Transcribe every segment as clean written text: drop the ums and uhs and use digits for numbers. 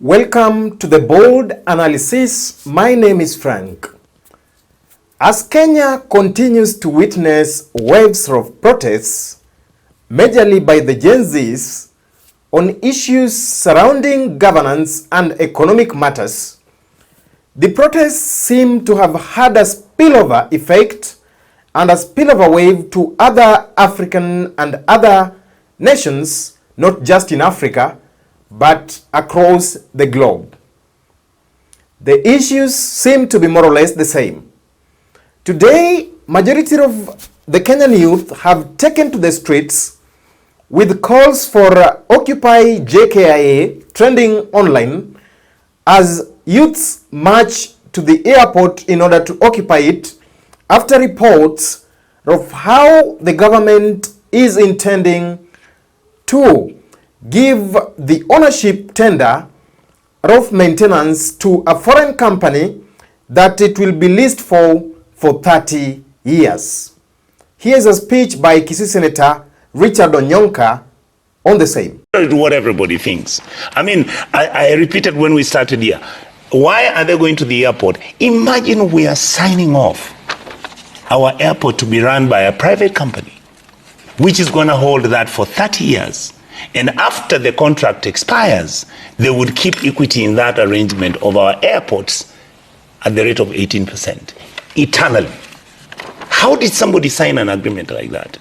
Welcome to the bold analysis. My name is Frank. As Kenya continues to witness waves of protests, majorly by the Gen Zs, on issues surrounding governance and economic matters, the protests seem to have had a spillover effect and a spillover wave to other African and other nations, not just in Africa, but across the globe. The issues seem to be more or less the same. Today, majority of the Kenyan youth have taken to the streets with calls for Occupy JKIA trending online as youths march to the airport in order to occupy it after reports of how the government is intending to give the ownership tender of maintenance to a foreign company that it will be leased for 30 years. Here's a speech by Kisii Senator Richard Onyonka on the same. What everybody thinks. I mean, I repeated when we started here. Why are they going to the airport? Imagine we are signing off our airport to be run by a private company, which is going to hold that for 30 years. And after the contract expires, they would keep equity in that arrangement of our airports at the rate of 18%, eternally. How did somebody sign an agreement like that?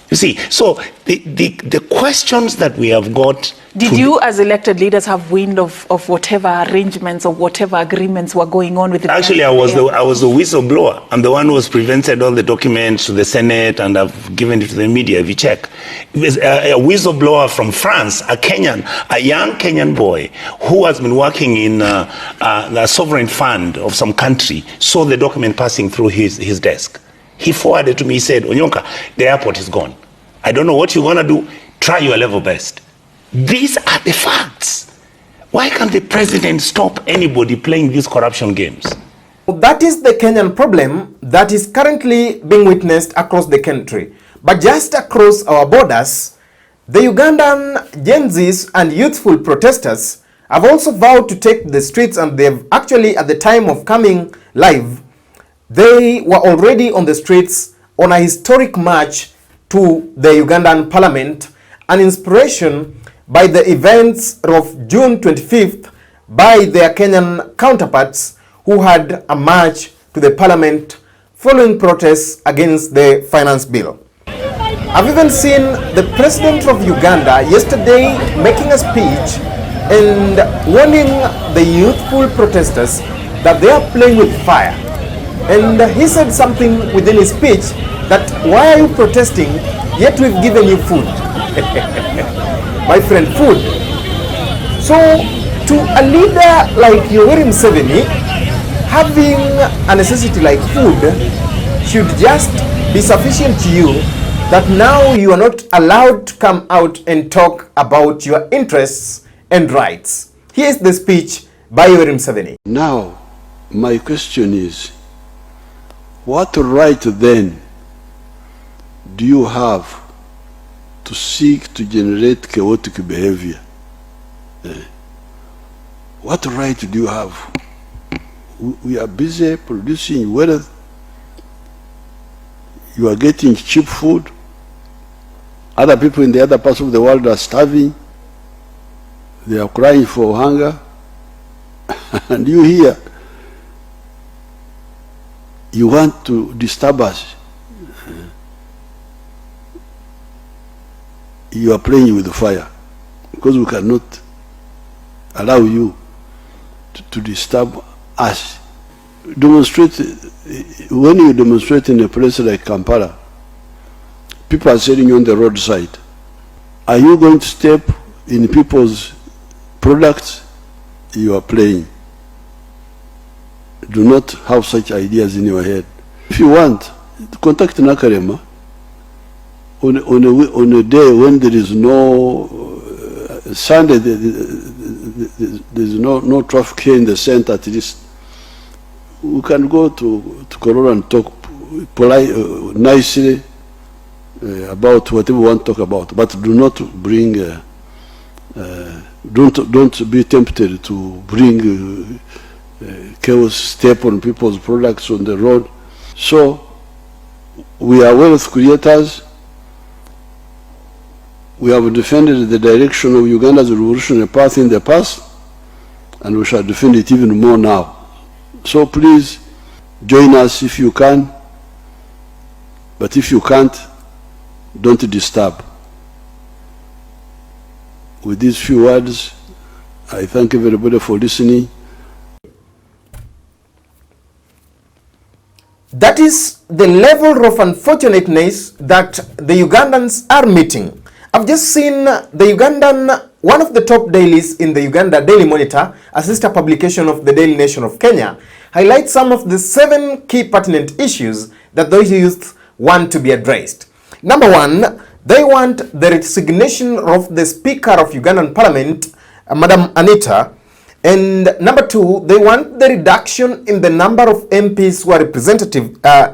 You see, so the questions that we have got... Did you as elected leaders have wind of whatever arrangements or whatever agreements were going on with the... Actually, I was the whistleblower. I'm the one who has presented all the documents to the Senate, and I've given it to the media, if you check. It was a whistleblower from France, a Kenyan, a young Kenyan boy who has been working in the sovereign fund of some country, saw the document passing through his desk. He forwarded to me, he said, Onyonka, the airport is gone. I don't know what you're gonna do. Try your level best. These are the facts. Why can't the president stop anybody playing these corruption games? That is the Kenyan problem that is currently being witnessed across the country. But just across our borders, the Ugandan Gen Zs and youthful protesters have also vowed to take the streets, and they've actually, at the time of coming live, they were already on the streets on a historic march to the Ugandan parliament, an inspiration by the events of June 25th by their Kenyan counterparts who had a march to the parliament following protests against the finance bill. I've even seen the president of Uganda yesterday making a speech and warning the youthful protesters that they are playing with fire. And he said something within his speech that, why are you protesting, yet we've given you food. My friend, food. So to a leader like Yoweri Museveni, having a necessity like food should just be sufficient to you that now you are not allowed to come out and talk about your interests and rights. Here's the speech by Yoweri Museveni. Now, my question is, what right then do you have to seek to generate chaotic behavior? What right do you have? We are busy producing wealth. You are getting cheap food. Other people in the other parts of the world are starving. They are crying for hunger. And you here, you want to disturb us. You are playing with the fire because we cannot allow you to disturb us. Demonstrate, when you demonstrate in a place like Kampala, people are sitting on the roadside. Are you going to step in people's products? You are playing. Do not have such ideas in your head. If you want, contact Nakarema on a day when there is no Sunday, there's no traffic here in the center. At least we can go to Korora and talk nicely about whatever we want to talk about, but do not bring don't be tempted to bring chaos, step on people's products on the road. So we are wealth creators. We have defended the direction of Uganda's revolutionary path in the past, and we shall defend it even more now. So please join us if you can, but if you can't, don't disturb. With these few words, I thank everybody for listening. That is the level of unfortunateness that the Ugandans are meeting. I've just seen the Ugandan, one of the top dailies in the Uganda Daily Monitor, a sister publication of the Daily Nation of Kenya, highlight some of the 7 key pertinent issues that those youth want to be addressed. Number 1, they want the resignation of the Speaker of Ugandan Parliament, Madam Anita. And number 2, they want the reduction in the number of MPs who are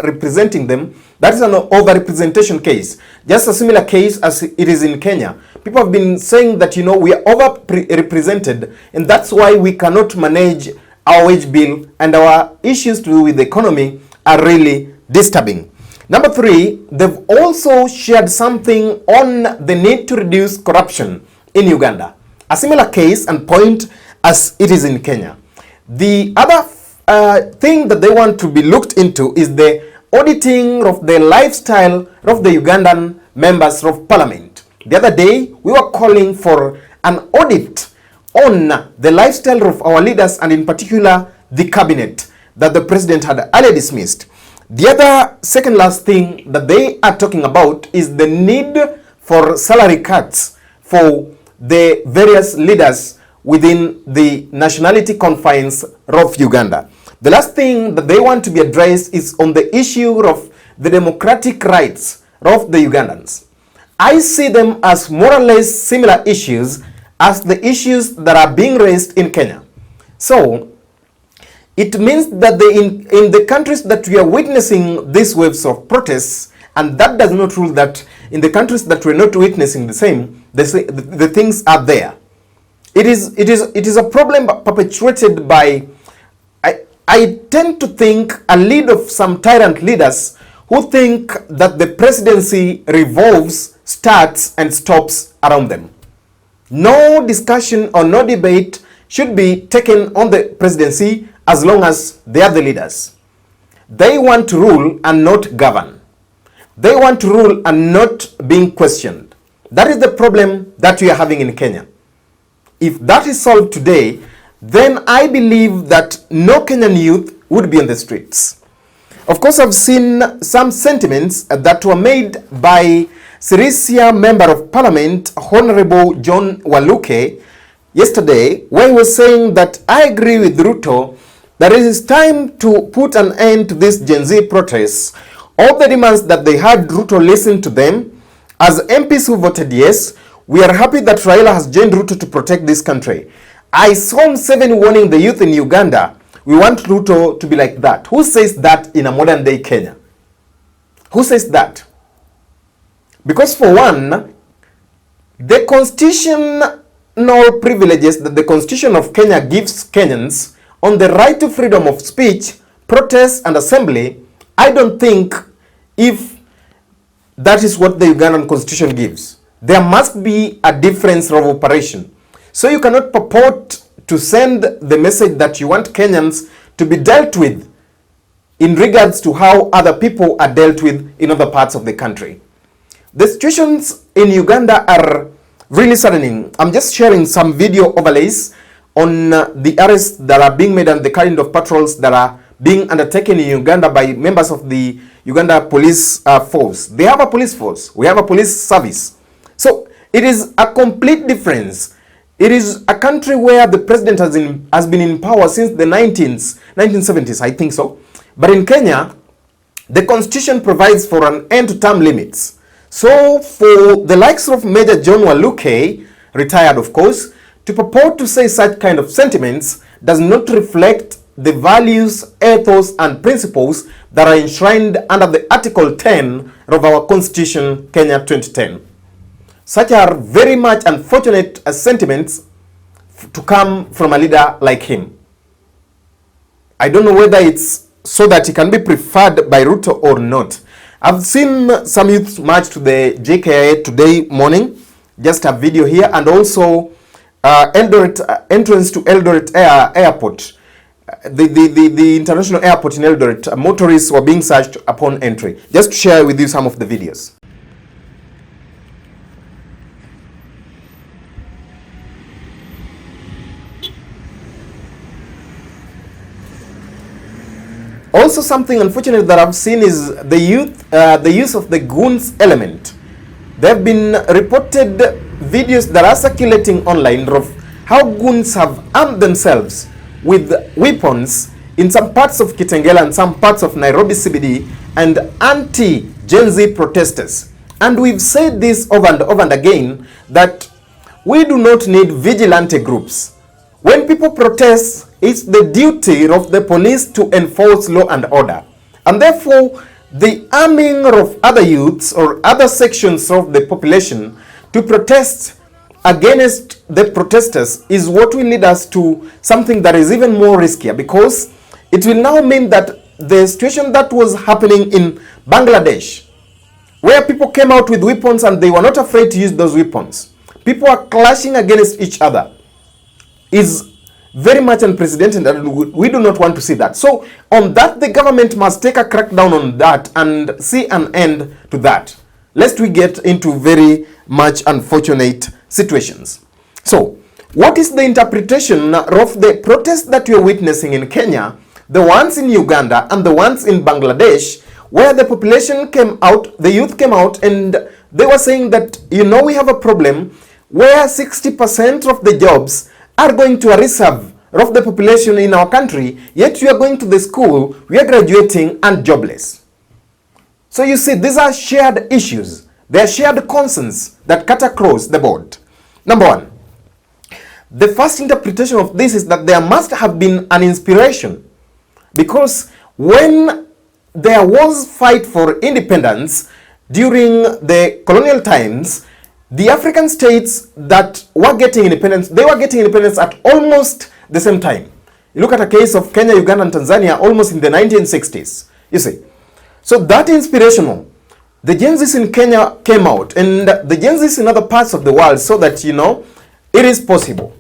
representing them. That is an over-representation case. Just a similar case as it is in Kenya. People have been saying that, we are over-represented, and that's why we cannot manage our wage bill, and our issues to do with the economy are really disturbing. Number 3, they've also shared something on the need to reduce corruption in Uganda. A similar case and point as it is in Kenya. The other thing that they want to be looked into is the auditing of the lifestyle of the Ugandan members of parliament. The other day, we were calling for an audit on the lifestyle of our leaders, and in particular, the cabinet that the president had earlier dismissed. The other second last thing that they are talking about is the need for salary cuts for the various leaders within the nationality confines of Uganda. The last thing that they want to be addressed is on the issue of the democratic rights of the Ugandans. I see them as more or less similar issues as the issues that are being raised in Kenya. So, it means that in the countries that we are witnessing these waves of protests, and that does not rule that in the countries that we're not witnessing the same, the things are there. It is a problem perpetuated by, I tend to think, a lead of some tyrant leaders who think that the presidency revolves, starts, and stops around them. No discussion or no debate should be taken on the presidency as long as they are the leaders. They want to rule and not govern. They want to rule and not being questioned. That is the problem that we are having in Kenya. If that is solved today, then I believe that no Kenyan youth would be on the streets. Of course, I've seen some sentiments that were made by Sirisia Member of Parliament, Honorable John Waluke, yesterday, where he was saying that I agree with Ruto that it is time to put an end to this Gen Z protests. All the demands that they had Ruto listen to them. As MPs who voted yes, we are happy that Raila has joined Ruto to protect this country. I saw Museveni warning the youth in Uganda. We want Ruto to be like that. Who says that in a modern day Kenya? Who says that? Because for one, the constitutional privileges that the Constitution of Kenya gives Kenyans on the right to freedom of speech, protest, and assembly, I don't think if that is what the Ugandan Constitution gives. There must be a difference of operation. So you cannot purport to send the message that you want Kenyans to be dealt with in regards to how other people are dealt with in other parts of the country. The situations in Uganda are really saddening. I'm just sharing some video overlays on the arrests that are being made and the kind of patrols that are being undertaken in Uganda by members of the Uganda police force. They have a police force. We have a police service. So it is a complete difference. It is a country where the president has been in power since the 1970s, I think so. But in Kenya, the constitution provides for an end to term limits. So for the likes of Major John Waluke, retired of course, to purport to say such kind of sentiments does not reflect the values, ethos, and principles that are enshrined under the Article 10 of our Constitution, Kenya 2010. Such are very much unfortunate sentiments to come from a leader like him. I don't know whether it's so that he can be preferred by Ruto or not. I've seen some youth march to the JKIA today morning, just a video here, and also entrance to Eldoret Airport. The international airport in Eldoret, motorists were being searched upon entry. Just to share with you some of the videos. Also, something unfortunate that I've seen is the use of the goons element. There have been reported videos that are circulating online of how goons have armed themselves with weapons in some parts of Kitengela and some parts of Nairobi CBD and anti-Gen Z protesters. And we've said this over and again that we do not need vigilante groups. When people protest, it's the duty of the police to enforce law and order. And therefore, the arming of other youths or other sections of the population to protest against the protesters is what will lead us to something that is even more riskier, because it will now mean that the situation that was happening in Bangladesh, where people came out with weapons and they were not afraid to use those weapons, people are clashing against each other, is very much unprecedented, and we do not want to see that. So on that, the government must take a crackdown on that and see an end to that, lest we get into very much unfortunate situations. So what is the interpretation of the protests that you're witnessing in Kenya, the ones in Uganda and the ones in Bangladesh, where the population came out, the youth came out, and they were saying that, you know, we have a problem where 60% of the jobs are going to a reserve of the population in our country, yet we are going to the school, we are graduating and jobless. So you see, these are shared issues. They are shared concerns that cut across the board. Number one, the first interpretation of this is that there must have been an inspiration, because when there was fight for independence during the colonial times, the African states that were getting independence, they were getting independence at almost the same time. You look at a case of Kenya, Uganda, and Tanzania almost in the 1960s. You see. So that inspirational. The Gen Zs in Kenya came out, and the Gen Zs in other parts of the world saw that, you know, it is possible.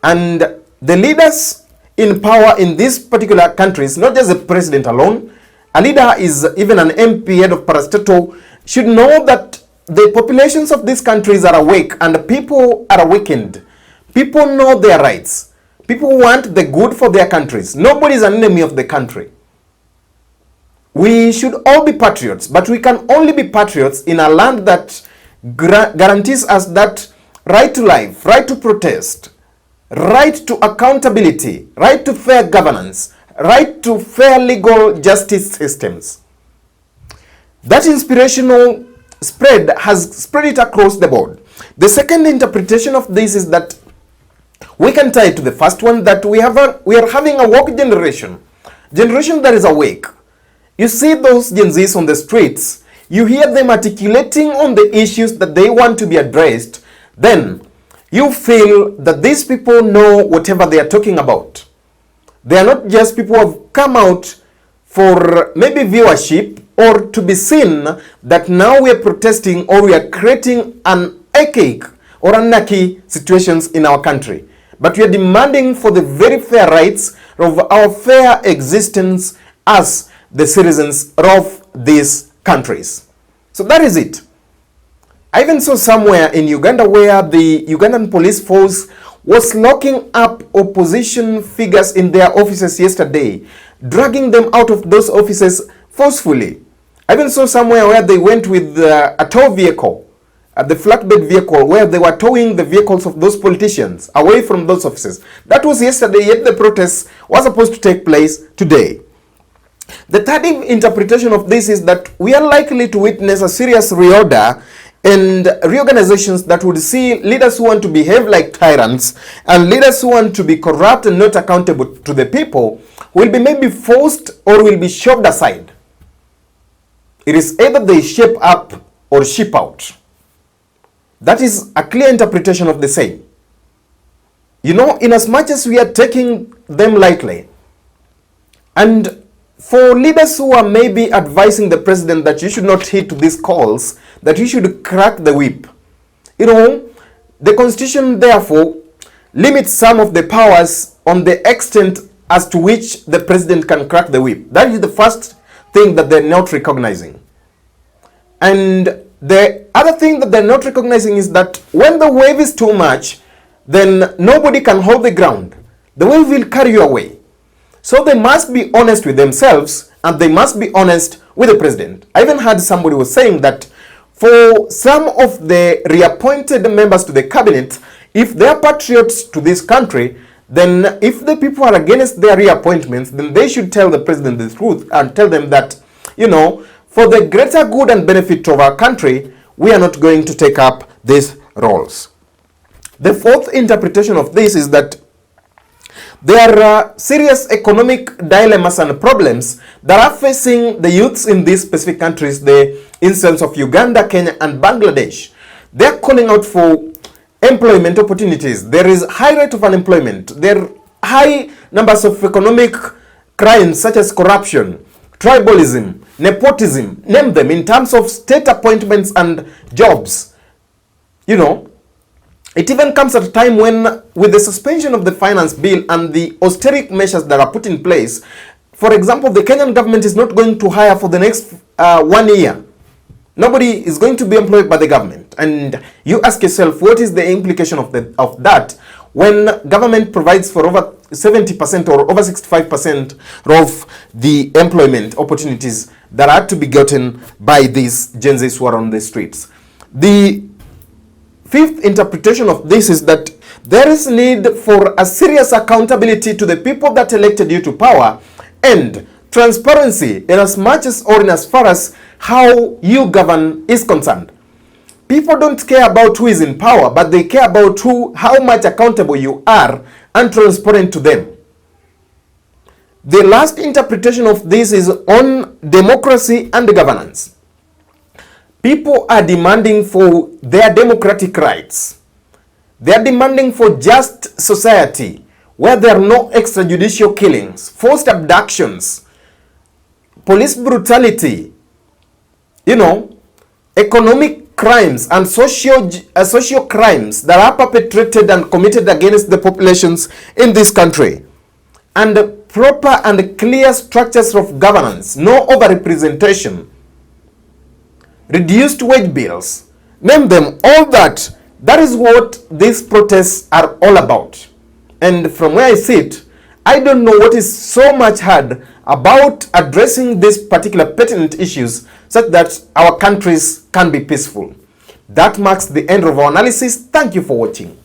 And the leaders in power in these particular countries, not just the president alone, a leader is even an MP, head of parastatal, should know that the populations of these countries are awake and people are awakened. People know their rights. People want the good for their countries. Nobody is an enemy of the country. We should all be patriots, but we can only be patriots in a land that guarantees us that right to life, right to protest, right to accountability, right to fair governance, right to fair legal justice systems. That inspirational spread has spread it across the board. The second interpretation of this is that we can tie it to the first one, that we are having a woke generation that is awake. You see those Gen Zs on the streets, you hear them articulating on the issues that they want to be addressed, then you feel that these people know whatever they are talking about. They are not just people who have come out for maybe viewership or to be seen that now we are protesting or we are creating an archaic or anarchy situations in our country. But we are demanding for the very fair rights of our fair existence as the citizens of these countries. So that is it. I even saw somewhere in Uganda where the Ugandan police force was locking up opposition figures in their offices yesterday, dragging them out of those offices forcefully. I even saw somewhere where they went with a tow vehicle, the flatbed vehicle, where they were towing the vehicles of those politicians away from those offices. That was yesterday, yet the protest was supposed to take place today. The third interpretation of this is that we are likely to witness a serious reorder and reorganizations that would see leaders who want to behave like tyrants and leaders who want to be corrupt and not accountable to the people will be maybe forced or will be shoved aside. It is either they shape up or ship out. That is a clear interpretation of the same. You know, in as much as we are taking them lightly, and for leaders who are maybe advising the president that you should not heed to these calls, that you should crack the whip, you know, the constitution therefore limits some of the powers on the extent as to which the president can crack the whip. That is the first thing that they're not recognizing. And the other thing that they're not recognizing is that when the wave is too much, then nobody can hold the ground. The wave will carry you away. So they must be honest with themselves, and they must be honest with the president. I even heard somebody was saying that for some of the reappointed members to the cabinet, if they are patriots to this country, then if the people are against their reappointments, then they should tell the president the truth and tell them that, you know, for the greater good and benefit of our country, we are not going to take up these roles. The fourth interpretation of this is that there are serious economic dilemmas and problems that are facing the youths in these specific countries, the instance of Uganda, Kenya, and Bangladesh. They're calling out for employment opportunities. There is high rate of unemployment. There are high numbers of economic crimes such as corruption, tribalism, nepotism, name them, in terms of state appointments and jobs. You know, it even comes at a time when, with the suspension of the finance bill and the austerity measures that are put in place, for example, the Kenyan government is not going to hire for the next 1 year. Nobody is going to be employed by the government. And you ask yourself, what is the implication of that when government provides for over 70% or over 65% of the employment opportunities that are to be gotten by these Gen Zs who are on the streets? The fifth interpretation of this is that there is need for a serious accountability to the people that elected you to power, and transparency in as much as or in as far as how you govern is concerned. People don't care about who is in power, but they care about how much accountable you are and transparent to them. The last interpretation of this is on democracy and governance. People are demanding for their democratic rights. They are demanding for just society where there are no extrajudicial killings, forced abductions, police brutality, you know, economic crimes and social crimes that are perpetrated and committed against the populations in this country, and proper and clear structures of governance, no overrepresentation, reduced wage bills, name them, all that. That is what these protests are all about. And from where I sit, I don't know what is so much hard about addressing these particular pertinent issues such that our countries can be peaceful. That marks the end of our analysis. Thank you for watching.